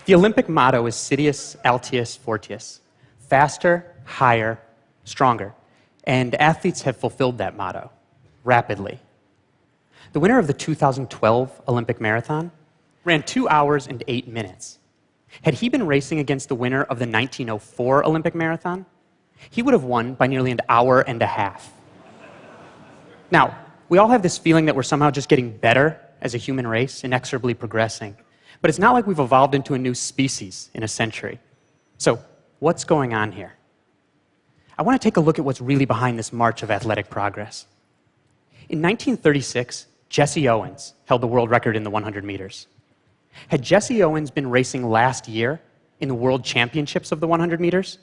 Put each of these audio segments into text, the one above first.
The Olympic motto is Sidious Altius Fortius, faster, higher, stronger. And athletes have fulfilled that motto rapidly. The winner of the 2012 Olympic marathon ran 2 hours and 8 minutes. Had he been racing against the winner of the 1904 Olympic marathon, he would have won by nearly an hour and a half. Now, we all have this feeling that we're somehow just getting better as a human race, inexorably progressing. But it's not like we've evolved into a new species in a century. So, what's going on here? I want to take a look at what's really behind this march of athletic progress. In 1936, Jesse Owens held the world record in the 100 meters. Had Jesse Owens been racing last year in the World Championships of the 100 meters,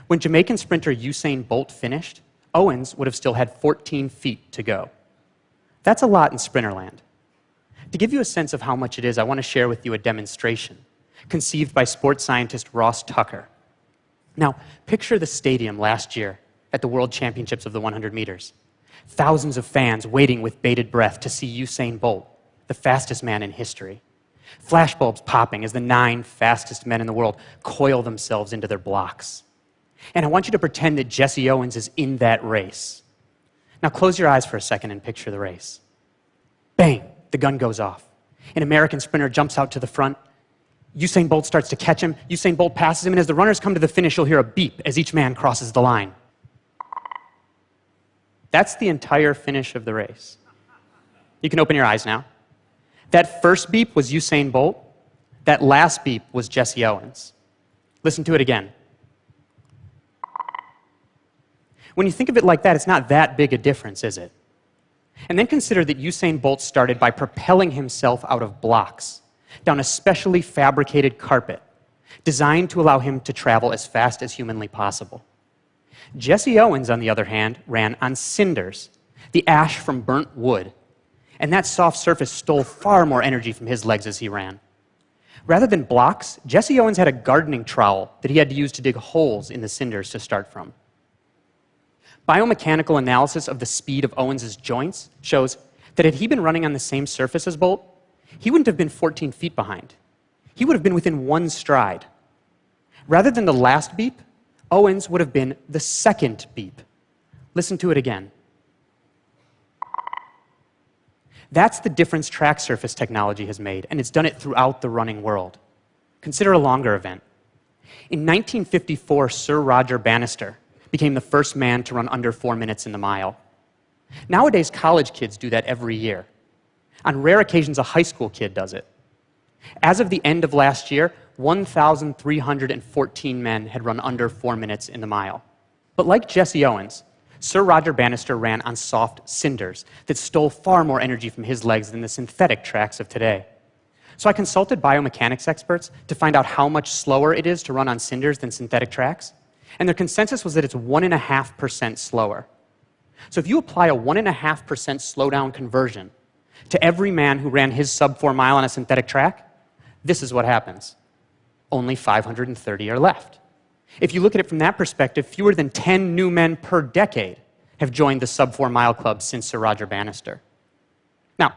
when Jamaican sprinter Usain Bolt finished, Owens would have still had 14 feet to go. That's a lot in sprinterland. To give you a sense of how much it is, I want to share with you a demonstration conceived by sports scientist Ross Tucker. Now, picture the stadium last year at the World Championships of the 100 meters. Thousands of fans waiting with bated breath to see Usain Bolt, the fastest man in history. Flashbulbs popping as the 9 fastest men in the world coil themselves into their blocks. And I want you to pretend that Jesse Owens is in that race. Now close your eyes for a second and picture the race. Bang! The gun goes off. An American sprinter jumps out to the front. Usain Bolt starts to catch him. Usain Bolt passes him, and as the runners come to the finish, you'll hear a beep as each man crosses the line. That's the entire finish of the race. You can open your eyes now. That first beep was Usain Bolt. That last beep was Jesse Owens. Listen to it again. When you think of it like that, it's not that big a difference, is it? And then consider that Usain Bolt started by propelling himself out of blocks, down a specially fabricated carpet, designed to allow him to travel as fast as humanly possible. Jesse Owens, on the other hand, ran on cinders, the ash from burnt wood, and that soft surface stole far more energy from his legs as he ran. Rather than blocks, Jesse Owens had a gardening trowel that he had to use to dig holes in the cinders to start from. Biomechanical analysis of the speed of Owens' joints shows that had he been running on the same surface as Bolt, he wouldn't have been 14 feet behind. He would have been within 1 stride. Rather than the last beep, Owens would have been the second beep. Listen to it again. That's the difference track surface technology has made, and it's done it throughout the running world. Consider a longer event. In 1954, Sir Roger Bannister became the first man to run under 4 minutes in the mile. Nowadays, college kids do that every year. On rare occasions, a high school kid does it. As of the end of last year, 1,314 men had run under 4 minutes in the mile. But like Jesse Owens, Sir Roger Bannister ran on soft cinders that stole far more energy from his legs than the synthetic tracks of today. So I consulted biomechanics experts to find out how much slower it is to run on cinders than synthetic tracks. And their consensus was that it's 1.5% slower. So if you apply a 1.5% slowdown conversion to every man who ran his sub-4 mile on a synthetic track, this is what happens. Only 530 are left. If you look at it from that perspective, fewer than 10 new men per decade have joined the sub-4 mile club since Sir Roger Bannister. Now,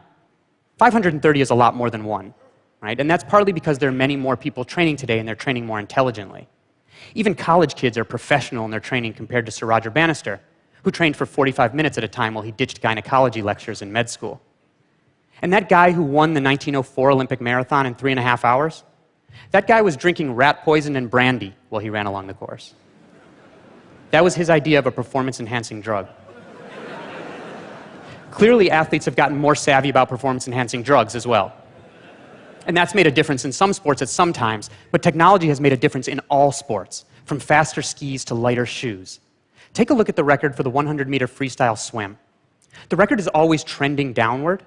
530 is a lot more than 1, right? And that's partly because there are many more people training today and they're training more intelligently. Even college kids are professional in their training compared to Sir Roger Bannister, who trained for 45 minutes at a time while he ditched gynecology lectures in med school. And that guy who won the 1904 Olympic marathon in 3.5 hours, that guy was drinking rat poison and brandy while he ran along the course. That was his idea of a performance-enhancing drug. Clearly, athletes have gotten more savvy about performance-enhancing drugs as well. And that's made a difference in some sports at some times, but technology has made a difference in all sports, from faster skis to lighter shoes. Take a look at the record for the 100-meter freestyle swim. The record is always trending downward,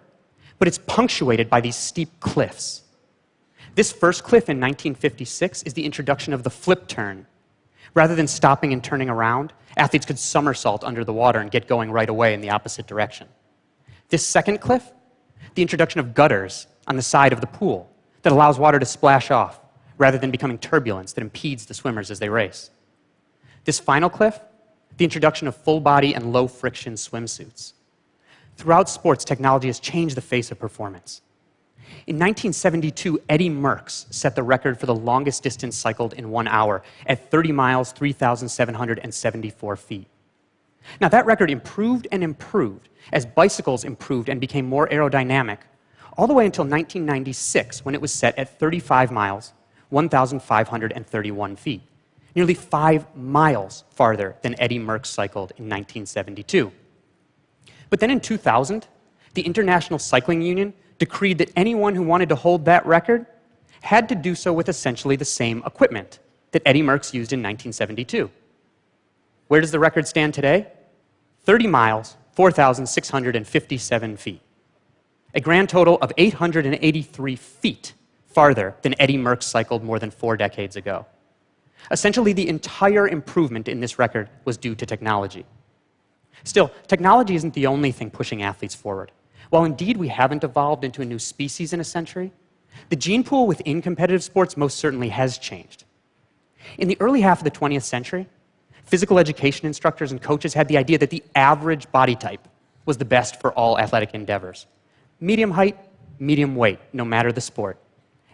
but it's punctuated by these steep cliffs. This first cliff in 1956 is the introduction of the flip turn. Rather than stopping and turning around, athletes could somersault under the water and get going right away in the opposite direction. This second cliff, the introduction of gutters on the side of the pool that allows water to splash off rather than becoming turbulence that impedes the swimmers as they race. This final cliff, the introduction of full body and low friction swimsuits. Throughout sports, technology has changed the face of performance. In 1972, Eddie Merckx set the record for the longest distance cycled in 1 hour at 30 miles, 3,774 feet. Now, that record improved and improved as bicycles improved and became more aerodynamic, all the way until 1996, when it was set at 35 miles, 1,531 feet, nearly 5 miles farther than Eddie Merckx cycled in 1972. But then in 2000, the International Cycling Union decreed that anyone who wanted to hold that record had to do so with essentially the same equipment that Eddie Merckx used in 1972. Where does the record stand today? 30 miles, 4,657 feet. A grand total of 883 feet farther than Eddie Merckx cycled more than 4 decades ago. Essentially, the entire improvement in this record was due to technology. Still, technology isn't the only thing pushing athletes forward. While indeed we haven't evolved into a new species in a century, the gene pool within competitive sports most certainly has changed. In the early half of the 20th century, physical education instructors and coaches had the idea that the average body type was the best for all athletic endeavors. Medium height, medium weight, no matter the sport.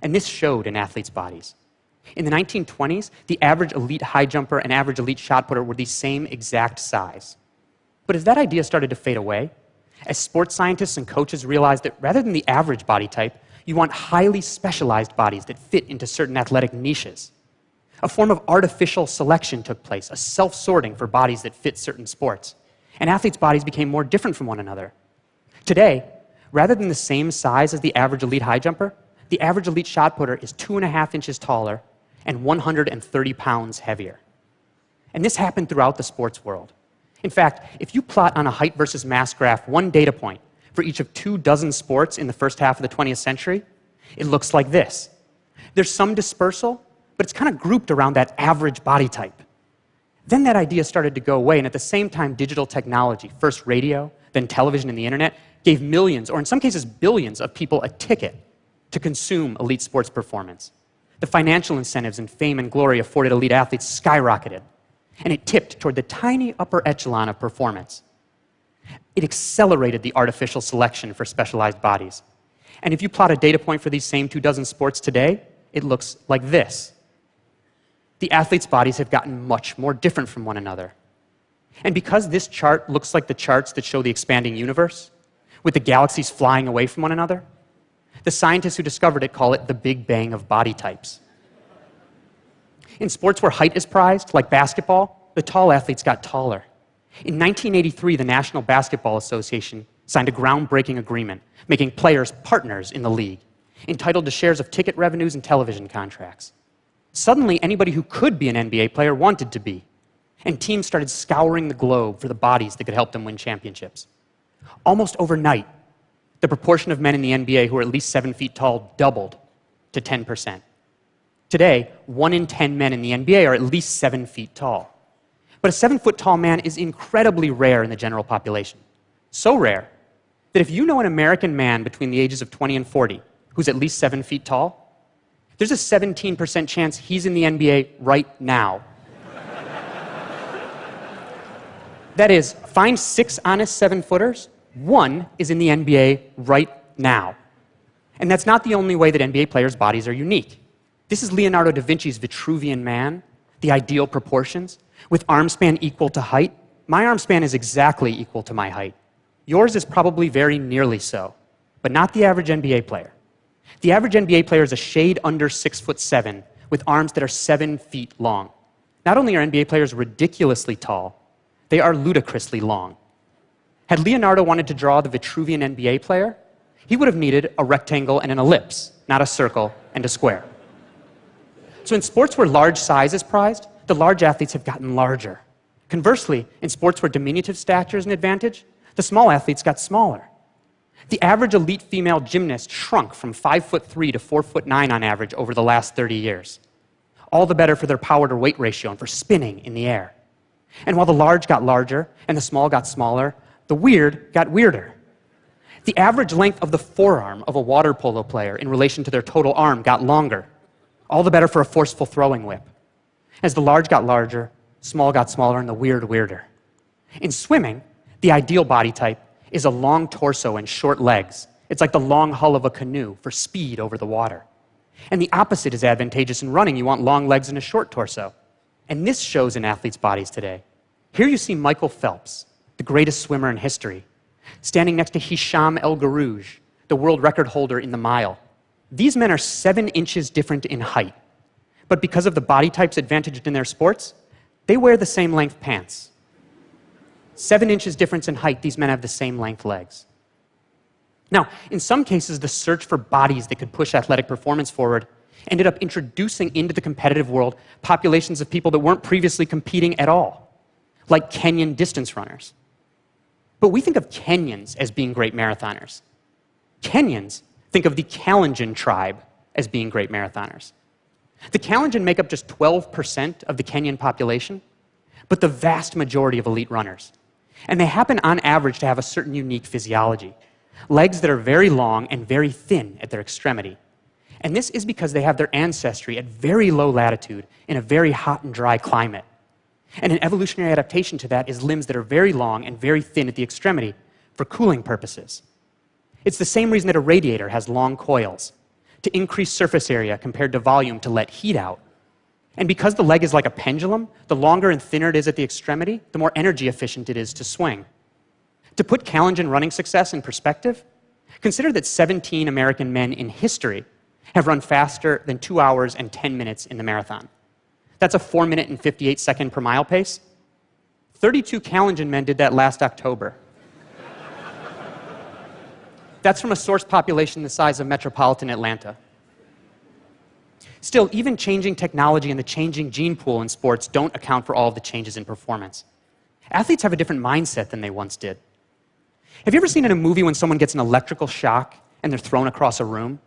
And this showed in athletes' bodies. In the 1920s, the average elite high jumper and average elite shot putter were the same exact size. But as that idea started to fade away, as sports scientists and coaches realized that rather than the average body type, you want highly specialized bodies that fit into certain athletic niches. A form of artificial selection took place, a self-sorting for bodies that fit certain sports. And athletes' bodies became more different from one another. Today, rather than the same size as the average elite high jumper, the average elite shot putter is 2.5 inches taller and 130 pounds heavier. And this happened throughout the sports world. In fact, if you plot on a height versus mass graph one data point for each of 24 sports in the first half of the 20th century, it looks like this. There's some dispersal, but it's kind of grouped around that average body type. Then that idea started to go away, and at the same time, digital technology, first radio, then television and the internet, gave millions, or in some cases billions, of people a ticket to consume elite sports performance. The financial incentives and fame and glory afforded elite athletes skyrocketed, and it tipped toward the tiny upper echelon of performance. It accelerated the artificial selection for specialized bodies. And if you plot a data point for these same 24 sports today, it looks like this. The athletes' bodies have gotten much more different from one another. And because this chart looks like the charts that show the expanding universe, with the galaxies flying away from one another, the scientists who discovered it call it the Big Bang of body types. In sports where height is prized, like basketball, the tall athletes got taller. In 1983, the National Basketball Association signed a groundbreaking agreement, making players partners in the league, entitled to shares of ticket revenues and television contracts. Suddenly, anybody who could be an NBA player wanted to be, and teams started scouring the globe for the bodies that could help them win championships. Almost overnight, the proportion of men in the NBA who are at least 7 feet tall doubled to 10%. Today, 1 in 10 men in the NBA are at least 7 feet tall. But a 7-foot-tall man is incredibly rare in the general population. So rare that if you know an American man between the ages of 20 and 40 who's at least 7 feet tall, there's a 17% chance he's in the NBA right now. That is, find 6 honest 7-footers, 1 is in the NBA right now. And that's not the only way that NBA players' bodies are unique. This is Leonardo da Vinci's Vitruvian Man, the ideal proportions, with arm span equal to height. My arm span is exactly equal to my height. Yours is probably very nearly so, but not the average NBA player. The average NBA player is a shade under 6'7", with arms that are 7 feet long. Not only are NBA players ridiculously tall, they are ludicrously long. Had Leonardo wanted to draw the Vitruvian NBA player, he would have needed a rectangle and an ellipse, not a circle and a square. So in sports where large size is prized, the large athletes have gotten larger. Conversely, in sports where diminutive stature is an advantage, the small athletes got smaller. The average elite female gymnast shrunk from 5'3" to 4'9" on average over the last 30 years. All the better for their power to weight ratio and for spinning in the air. And while the large got larger and the small got smaller, the weird got weirder. The average length of the forearm of a water polo player in relation to their total arm got longer. All the better for a forceful throwing whip. As the large got larger, small got smaller, and the weird weirder. In swimming, the ideal body type is a long torso and short legs, It's like the long hull of a canoe for speed over the water. And the opposite is advantageous in running. You want long legs and a short torso. And this shows in athletes' bodies today. Here you see Michael Phelps, the greatest swimmer in history, standing next to Hisham El Garouj, the world record holder in the mile. These men are 7 inches different in height. But because of the body types advantaged in their sports, they wear the same length pants. 7 inches difference in height, these men have the same length legs. Now, in some cases, the search for bodies that could push athletic performance forward ended up introducing into the competitive world populations of people that weren't previously competing at all, like Kenyan distance runners. But we think of Kenyans as being great marathoners. Kenyans think of the Kalenjin tribe as being great marathoners. The Kalenjin make up just 12% of the Kenyan population, but the vast majority of elite runners. And they happen on average to have a certain unique physiology. Legs that are very long and very thin at their extremity. And this is because they have their ancestry at very low latitude in a very hot and dry climate. And an evolutionary adaptation to that is limbs that are very long and very thin at the extremity for cooling purposes. It's the same reason that a radiator has long coils, to increase surface area compared to volume to let heat out. And because the leg is like a pendulum, the longer and thinner it is at the extremity, the more energy efficient it is to swing. To put Kalenjin running success in perspective, consider that 17 American men in history have run faster than 2 hours and 10 minutes in the marathon. That's a 4 minute and 58 second per mile pace. 32 Kalenjin men did that last October. That's from a source population the size of metropolitan Atlanta. Still, even changing technology and the changing gene pool in sports don't account for all of the changes in performance. Athletes have a different mindset than they once did. Have you ever seen in a movie when someone gets an electrical shock and they're thrown across a room?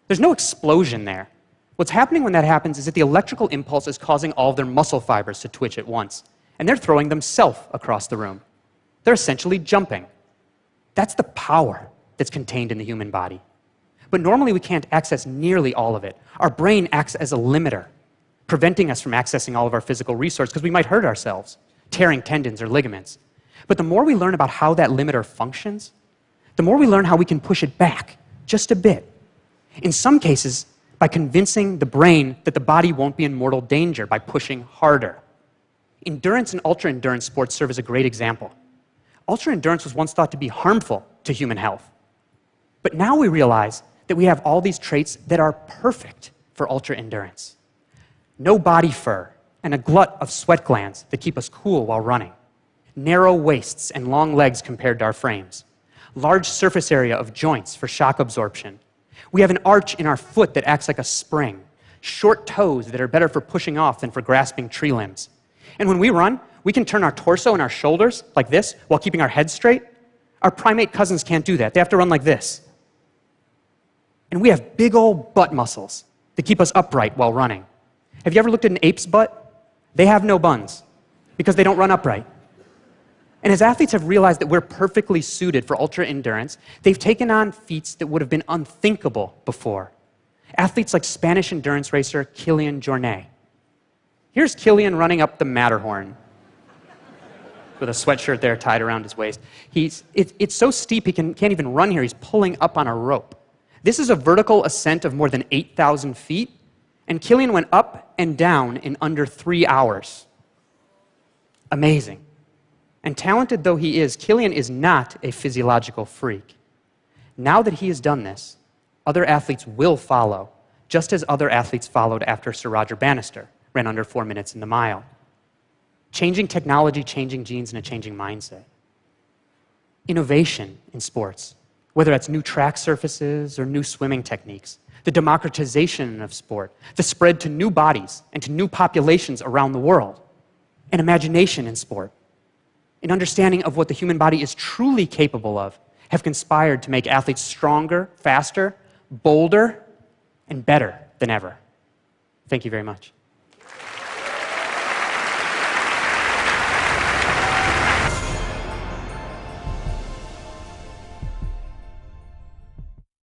There's no explosion there. What's happening when that happens is that the electrical impulse is causing all of their muscle fibers to twitch at once, and they're throwing themselves across the room. They're essentially jumping. That's the power that's contained in the human body. But normally we can't access nearly all of it. Our brain acts as a limiter, preventing us from accessing all of our physical resources because we might hurt ourselves, tearing tendons or ligaments. But the more we learn about how that limiter functions, the more we learn how we can push it back just a bit. In some cases, by convincing the brain that the body won't be in mortal danger by pushing harder. Endurance and ultra-endurance sports serve as a great example. Ultra-endurance was once thought to be harmful to human health. But now we realize that we have all these traits that are perfect for ultra-endurance. No body fur and a glut of sweat glands that keep us cool while running. Narrow waists and long legs compared to our frames. Large surface area of joints for shock absorption. We have an arch in our foot that acts like a spring. Short toes that are better for pushing off than for grasping tree limbs. And when we run, we can turn our torso and our shoulders like this while keeping our head straight. Our primate cousins can't do that. They have to run like this. And we have big old butt muscles that keep us upright while running. Have you ever looked at an ape's butt? They have no buns because they don't run upright. And as athletes have realized that we're perfectly suited for ultra-endurance, they've taken on feats that would have been unthinkable before. Athletes like Spanish endurance racer Kilian Jornet. Here's Kilian running up the Matterhorn with a sweatshirt there tied around his waist. It's so steep he can't even run here. He's pulling up on a rope. This is a vertical ascent of more than 8,000 feet, and Kilian went up and down in under 3 hours. Amazing. And talented though he is, Kilian is not a physiological freak. Now that he has done this, other athletes will follow, just as other athletes followed after Sir Roger Bannister ran under 4 minutes in the mile. Changing technology, changing genes, and a changing mindset. Innovation in sports, whether that's new track surfaces or new swimming techniques, the democratization of sport, the spread to new bodies and to new populations around the world, and imagination in sport, an understanding of what the human body is truly capable of, have conspired to make athletes stronger, faster, bolder, and better than ever. Thank you very much.